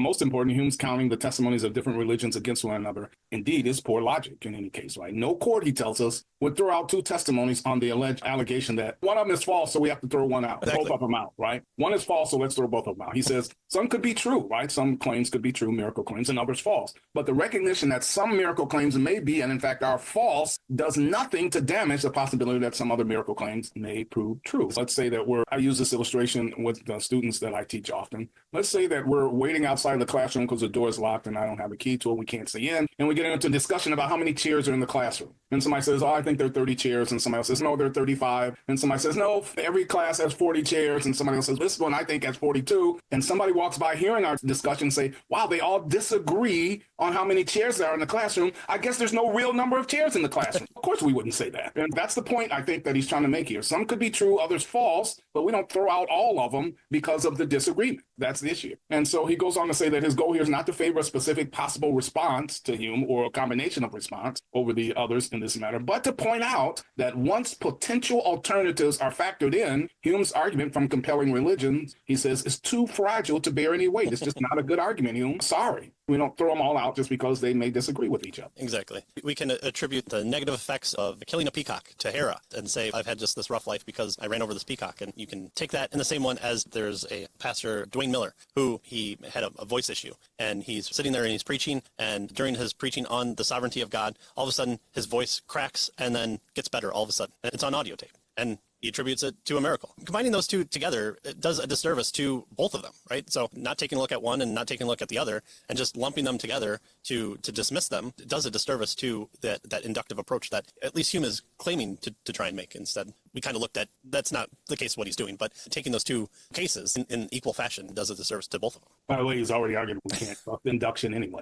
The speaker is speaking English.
Most important, Hume's counting the testimonies of different religions against one another indeed is poor logic in any case, right? No court, he tells us, would throw out two testimonies on the alleged allegation that one of them is false, so we have to throw one out. Exactly. Both of them out, right? One is false, so let's throw both of them out. He says some could be true, right? Some claims could be true, miracle claims, and others false. But the recognition that some miracle claims may be, and in fact are false, does nothing to damage the possibility that some other miracle claims may prove true. Let's say that I use this illustration with the students that I teach often. Let's say that we're waiting outside the classroom because the door is locked and I don't have a key to it. We can't see in. And we get into a discussion about how many chairs are in the classroom. And somebody says, oh, I think there are 30 chairs. And somebody else says, no, there are 35. And somebody says, no, every class has 40 chairs. And somebody else says, this one I think has 42. And somebody walks by hearing our discussion and say, wow, they all disagree on how many chairs there are in the classroom. I guess there's no real number of chairs in the classroom. Of course we wouldn't say that. And that's the point I think that he's trying to make here. Some could be true, others false, but we don't throw out all of them because of the disagreement. That's the issue. And so he goes on to say that his goal here is not to favor a specific possible response to Hume or a combination of response over the others in this matter, but to point out that once potential alternatives are factored in, Hume's argument from compelling religions, he says, is too fragile to bear any weight. It's just not a good argument, Hume. Sorry. We don't throw them all out just because they may disagree with each other. Exactly. We can attribute the negative effects of killing a peacock to Hera and say, I've had just this rough life because I ran over this peacock. And you can take that in the same one as there's a pastor, Dwayne Miller, who he had a voice issue. And he's sitting there and he's preaching. And during his preaching on the sovereignty of God, all of a sudden his voice cracks and then gets better all of a sudden. And it's on audio tape. And he attributes it to a miracle. Combining those two together, it does a disservice to both of them, right? So not taking a look at one and not taking a look at the other and just lumping them together to dismiss them, it does a disservice to that inductive approach that at least Hume is claiming to try and make. Instead, we kind of looked at, that's not the case what he's doing, but taking those two cases in equal fashion does a disservice to both of them. By the way, he's already argued we can't trust induction anyway.